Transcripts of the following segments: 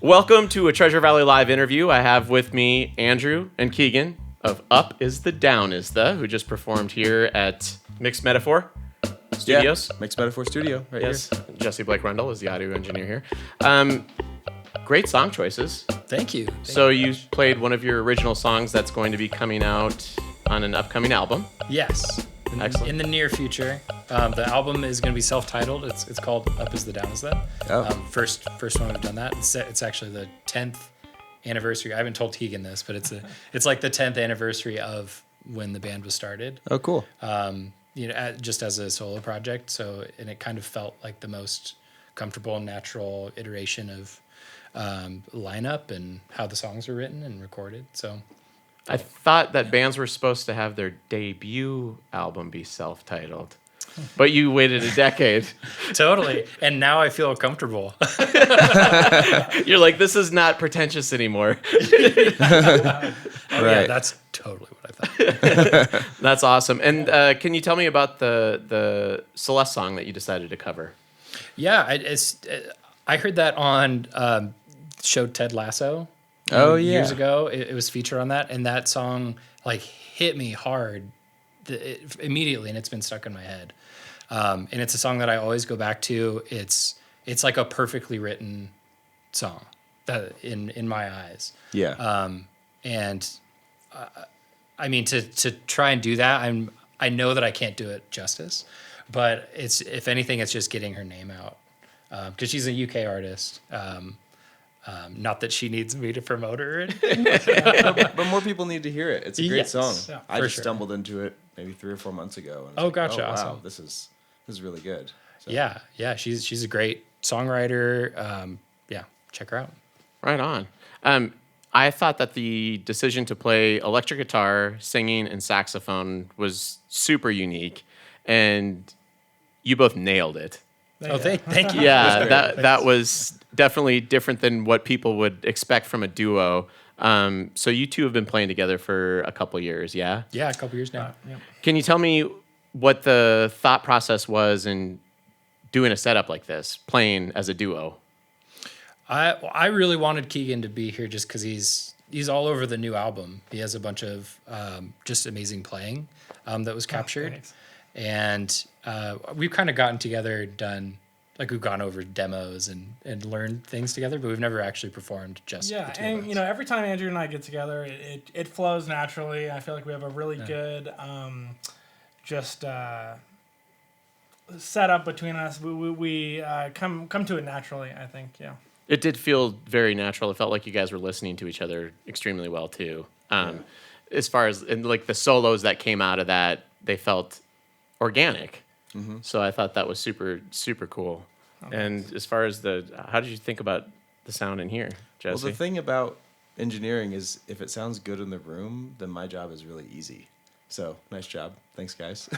Welcome to a Treasure Valley Live interview. I have with me Andrew and Keegan of Up Is the Down Is the, who just performed here at Mixed Metaphor Studios. Yeah, Mixed Metaphor Studio, right here. Jesse Blake Rundle is the audio engineer here. Great song choices. Thank you. So you played one of your original songs that's going to be coming out on an upcoming album. Yes. Excellent. In the near future. The album is going to be self-titled. It's called Up Is the Down Is the. Oh. First one we've done that. It's actually the 10th anniversary. I haven't told Keegan this, but it's like the 10th anniversary of when the band was started. Oh, cool. Just as a solo project. And it kind of felt like the most comfortable and natural iteration of lineup and how the songs were written and recorded. So I thought that bands were supposed to have their debut album be self-titled, but you waited a decade. Totally. And now I feel comfortable. You're like, this is not pretentious anymore. Right. Yeah, that's totally what I thought. That's awesome. And can you tell me about the Celeste song that you decided to cover? Yeah, I heard that on show Ted Lasso. Years ago. It was featured on that, and that song like hit me hard immediately, and it's been stuck in my head. And it's a song that I always go back to. It's like a perfectly written song that in my eyes. Yeah. I mean, to try and do that, I know that I can't do it justice, but if anything, it's just getting her name out because she's a UK artist. Not that she needs me to promote her. But more people need to hear it. It's a great song. Yeah, I just stumbled into it maybe 3 or 4 months ago. And Gotcha. Wow, awesome. this is really good. So. Yeah. She's a great songwriter. Check her out. Right on. I thought that the decision to play electric guitar, singing, and saxophone was super unique, and you both nailed it. Thank you. Yeah, that was definitely different than what people would expect from a duo. So you two have been playing together for a couple years, yeah? Yeah, a couple years now. Yep. Can you tell me what the thought process was in doing a setup like this, playing as a duo? I really wanted Keegan to be here just because he's all over the new album. He has a bunch of just amazing playing that was captured. Nice. And we've kind of gotten together, we've gone over demos and learned things together, but we've never actually performed just the two of us. Every time Andrew and I get together, it flows naturally. I feel like we have a really good setup between us. We come to it naturally, I think, yeah. It did feel very natural. It felt like you guys were listening to each other extremely well, too. As far as like the solos that came out of that, they felt organic. Mm-hmm. So I thought that was super, super cool. Oh, and nice. As far as how did you think about the sound in here, Jesse? Well, the thing about engineering is if it sounds good in the room, then my job is really easy. So nice job. Thanks, guys.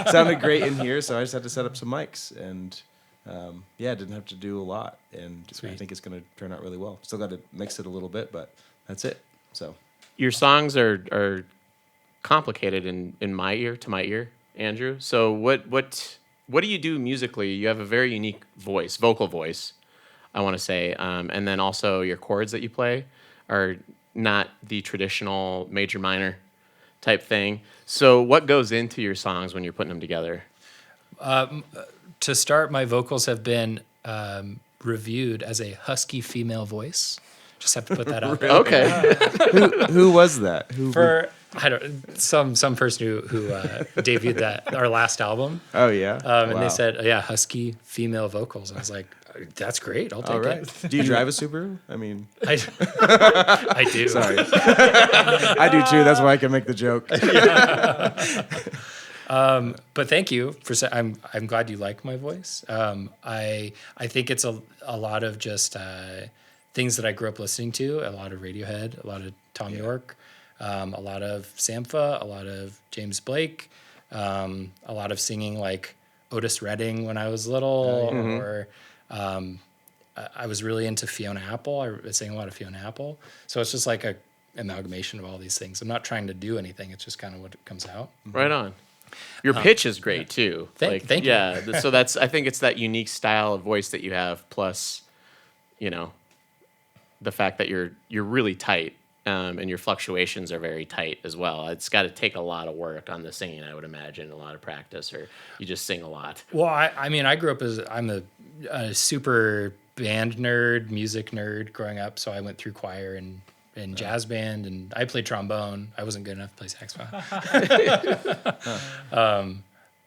Sounded great in here, so I just had to set up some mics. And didn't have to do a lot. And Sweet. I think it's going to turn out really well. Still got to mix it a little bit, but that's it. So your songs are complicated in my ear, to my ear, Andrew. So what do you do musically? You have a very unique vocal voice, I want to say. And then also your chords that you play are not the traditional major minor type thing. So what goes into your songs when you're putting them together? To start, my vocals have been reviewed as a husky female voice. Just have to put that out there. Okay. Who was that? Some person who debuted our last album. Oh yeah. And they said, husky female vocals. I was like, that's great. I'll take it. Do you drive a Subaru? I mean, I do. Sorry. I do too. That's why I can make the joke. But thank you for saying. I'm glad you like my voice. I think it's a lot of just things that I grew up listening to. A lot of Radiohead, a lot of Tom York, a lot of Sampha, a lot of James Blake, a lot of singing like Otis Redding when I was little, or I was really into Fiona Apple. I sang a lot of Fiona Apple. So it's just like a amalgamation of all these things. I'm not trying to do anything. It's just kind of what comes out. Right on. Your pitch is great too. Thank you. Yeah. So I think it's that unique style of voice that you have, plus, the fact that you're really tight, and your fluctuations are very tight as well. It's got to take a lot of work on the singing, I would imagine, a lot of practice, or you just sing a lot. Well, I mean, I grew up I'm a super band nerd, music nerd growing up. So I went through choir and jazz band, and I played trombone. I wasn't good enough to play saxophone.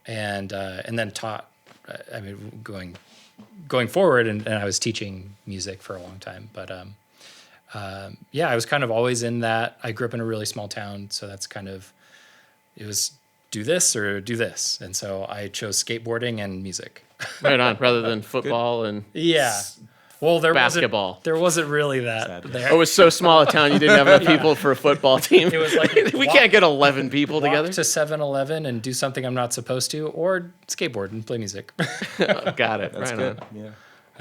And then taught. I mean, going forward, and I was teaching music for a long time. But yeah, I was kind of always in that. I grew up in a really small town, so that's kind of, it was do this or do this, and so I chose skateboarding and music. Right on, rather than football and Yeah. Well, basketball. There wasn't really that Sadly. there. Oh, it was so small a town you didn't have enough people for a football team. It was like we can't get 11 people walk together. to 7-Eleven and do something I'm not supposed to, or skateboard and play music. Got it. That's right good. on. Yeah.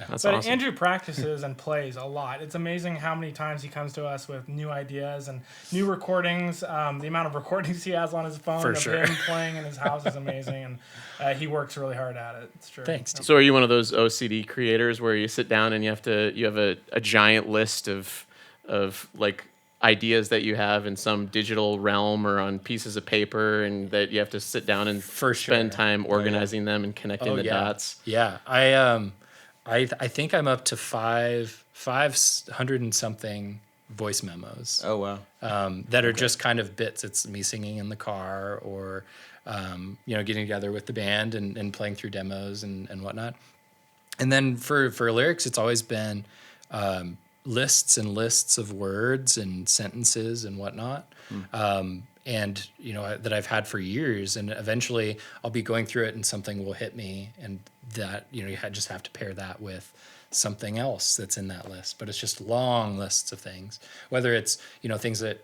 That's But awesome. Andrew practices and plays a lot. It's amazing how many times he comes to us with new ideas and new recordings. The amount of recordings he has on his phone For of sure. him playing in his house is amazing, and he works really hard at it. It's true. Thanks, dude. So are you one of those OCD creators where you sit down and you have a giant list of like ideas that you have in some digital realm or on pieces of paper, and that you have to sit down and For sure. spend time organizing them and connecting the dots? Yeah, I think I'm up to 500 and something voice memos. Oh wow. That are just kind of bits. It's me singing in the car, or getting together with the band and playing through demos and whatnot. And then for lyrics, it's always been lists and lists of words and sentences and whatnot. And that I've had for years, and eventually I'll be going through it and something will hit me, and that you just have to pair that with something else that's in that list. But it's just long lists of things, whether it's things that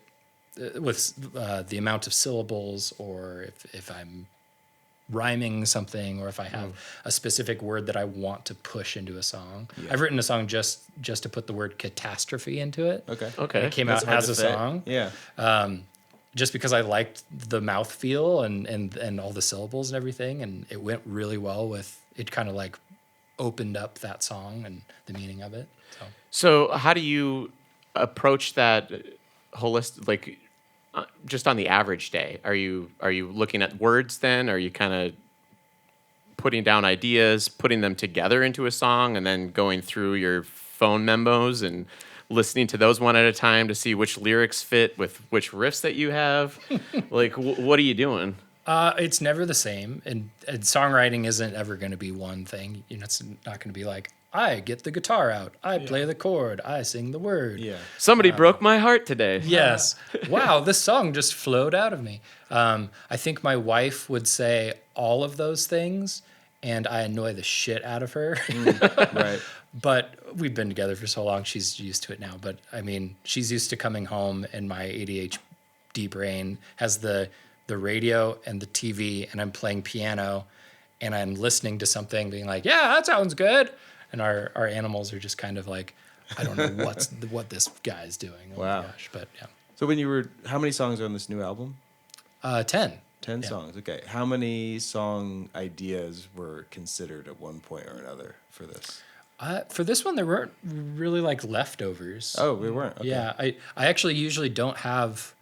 with the amount of syllables, or if I'm rhyming something, or if I have a specific word that I want to push into a song. Yeah. I've written a song just to put the word catastrophe into it. Okay. Okay. And it came That's out hard as to a fit. song. Yeah. Just because I liked the mouthfeel and all the syllables and everything, and it went really well with it. Kind of like opened up that song and the meaning of it. So how do you approach that holistic, like just on the average day? Are you looking at words then? Are you kind of putting down ideas, putting them together into a song, and then going through your phone memos and listening to those one at a time to see which lyrics fit with which riffs that you have? Like, what are you doing? It's never the same, and songwriting isn't ever going to be one thing. It's not going to be like, I get the guitar out, I play the chord, I sing the word. Yeah. Somebody broke my heart today. Yes. Wow, this song just flowed out of me. I think my wife would say all of those things, and I annoy the shit out of her. Right. But we've been together for so long, she's used to it now. But I mean, she's used to coming home, and my ADHD brain has the radio and the TV, and I'm playing piano, and I'm listening to something, being like, yeah, that sounds good. And our animals are just kind of like, I don't know what this guy's doing. Oh Wow. my gosh. But yeah. So how many songs are on this new album? 10. 10 Yeah. songs. Okay. How many song ideas were considered at one point or another for this? For this one, there weren't really like leftovers. Oh, we weren't. Okay. Yeah, I actually usually don't have.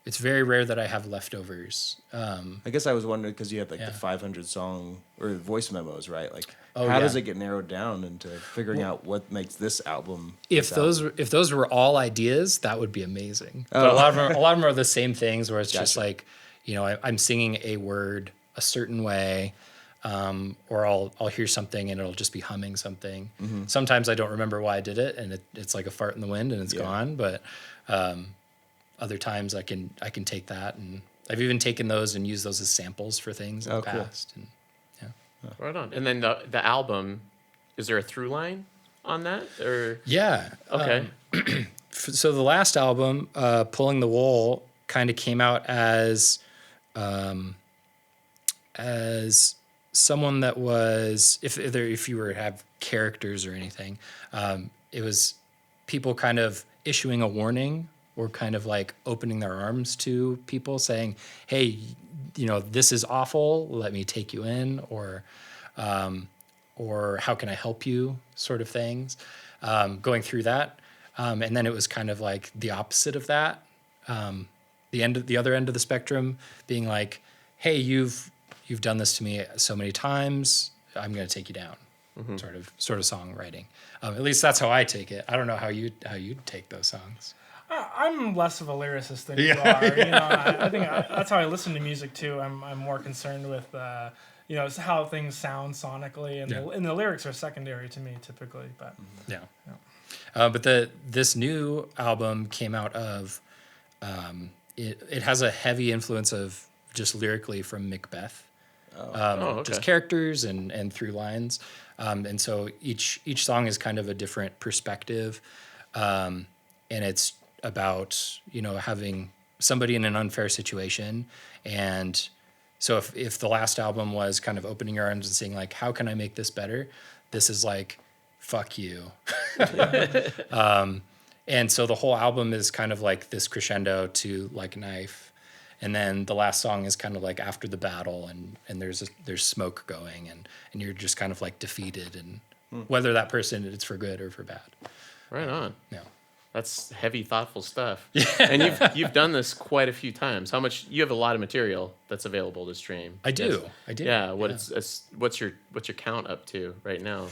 It's very rare that I have leftovers. I guess I was wondering because you had like Yeah. the 500 song or voice memos, right? Like, Oh, how yeah. does it get narrowed down into figuring out what makes this album? If this those were all ideas, that would be amazing. Oh. But a lot of them are the same things, where it's just Gotcha. like, I'm singing a word a certain way, or I'll hear something and it'll just be humming something. Mm-hmm. Sometimes I don't remember why I did it, and it's like a fart in the wind and it's Yeah. gone. But other times I can take that, and I've even taken those and used those as samples for things in Oh, the cool. past. And Right on. And then the album, is there a through line on that, or? yeah. Okay. So the last album, Pulling the Wool, kind of came out as someone that was, if you were to have characters or anything, it was people kind of issuing a warning, or kind of like opening their arms to people saying, hey, this is awful, let me take you in, or how can I help you, sort of things. Going through that. And then it was kind of like the opposite of that. The other end of the spectrum being like, hey, you've done this to me so many times, I'm going to take you down. Sort of songwriting. At least that's how I take it. I don't know how you take those songs. I'm less of a lyricist than you are. You know, I think that's how I listen to music too. I'm more concerned with you know, how things sound sonically, and the lyrics are secondary to me typically. But but this new album came out of it has a heavy influence of just lyrically from Macbeth. Just characters and through lines. And so each song is kind of a different perspective. And it's about, you know, having somebody in an unfair situation. And so if the last album was kind of opening your arms and saying like, how can I make this better? This is like, fuck you. And so the whole album is kind of like this crescendo to Like a Knife. And then the last song is kind of like after the battle, and there's smoke going, and you're just kind of like defeated, and whether that person it's for good or for bad. Right on. Yeah. That's heavy, thoughtful stuff. Yeah. And you've done this quite a few times. How much? You have a lot of material that's available to stream. I do. Yeah. What's your count up to right now?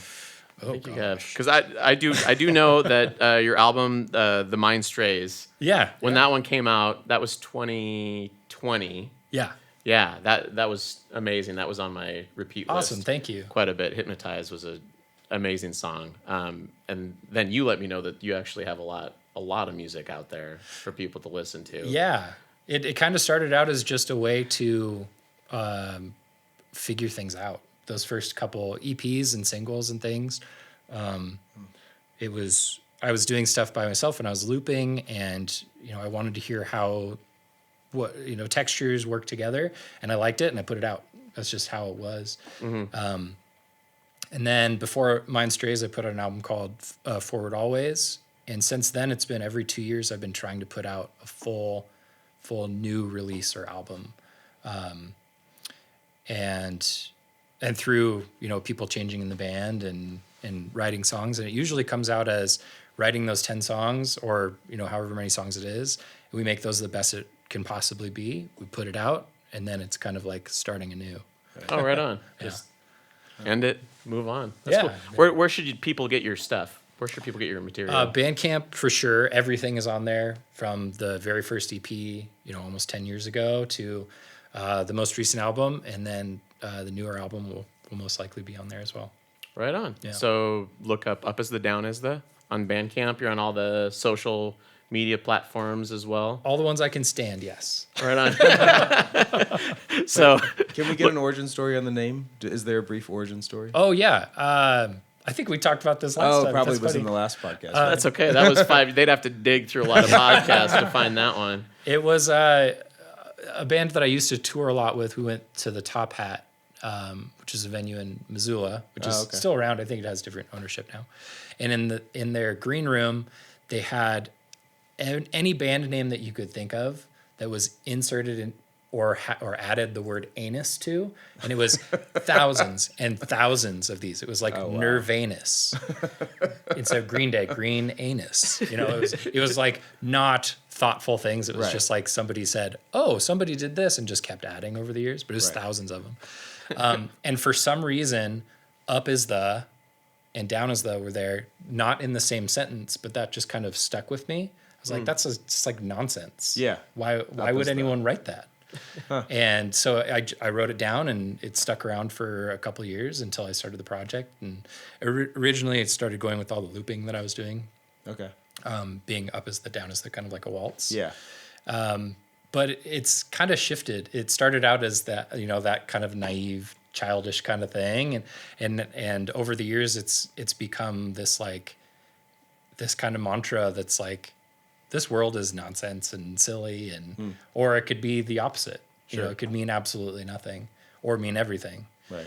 Oh, because I do know that your album, The Mind Strays. Yeah. When that one came out, that was 2020. Yeah. Yeah, that was amazing. That was on my repeat list. Awesome, thank you. Quite a bit. Hypnotize was an amazing song. And then you let me know that you actually have a lot of music out there for people to listen to. Yeah. It kind of started out as just a way to figure things out. Those first couple EPs and singles and things. I was doing stuff by myself and I was looping, and you know, I wanted to hear how textures work together, and I liked it and I put it out. That's just how it was. And then before Mind Strays, I put out an album called Forward Always, and since then it's been every 2 years I've been trying to put out a full new release or album. And through, you know, people changing in the band and writing songs, and it usually comes out as writing those 10 songs or, you know, however many songs it is. We make those the best it can possibly be. We put it out, and then it's kind of like starting anew. Oh, right on. Yeah. Just end it, move on. That's cool. Where should people get your stuff? Where should people get your material? Bandcamp, for sure. Everything is on there, from the very first EP, you know, almost 10 years ago, to the most recent album, and then the newer album will most likely be on there as well. Right on. Yeah. So look up Is the Down Is the on Bandcamp. You're on all the social media platforms as well. All the ones I can stand, yes. Right on. So can we get an origin story on the name? Is there a brief origin story? Oh yeah. I think we talked about this last time. Oh, probably That's was funny. in the last podcast. That's okay. That was 5. They'd have to dig through a lot of podcasts to find that one. It was a band that I used to tour a lot with. We went to the Top Hat, which is a venue in Missoula, which is still around. I think it has different ownership now. And in their green room, they had any band name that you could think of that was inserted in or added the word anus to, and it was thousands and thousands of these. It was like Nirvanus instead of Green Day, Green Anus. You know, it was like not thoughtful things. It was just like somebody said, "Oh, somebody did this," and just kept adding over the years. But it was thousands of them. And for some reason, Up Is The and Down Is The were there, not in the same sentence, but that just kind of stuck with me. I was like, that's just like nonsense. Yeah. Why would anyone write that? And so I wrote it down, and it stuck around for a couple of years until I started the project. And originally it started going with all the looping that I was doing. Okay. Being Up Is The, Down Is The, kind of like a waltz. Yeah. But it's kind of shifted. It started out as that, you know, that kind of naive, childish kind of thing, and over the years it's become this kind of mantra that's like, this world is nonsense and silly, and or it could be the opposite. You know, it could mean absolutely nothing or mean everything. Right.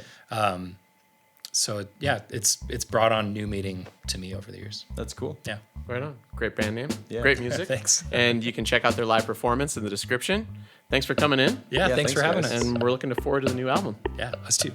So yeah, it's brought on new meaning to me over the years. That's cool. Yeah. Right on. Great band name. Yeah. Great music. Thanks. And you can check out their live performance in the description. Thanks for coming in. Yeah, thanks for having guys. us. And we're looking forward to the new album. Yeah, us too.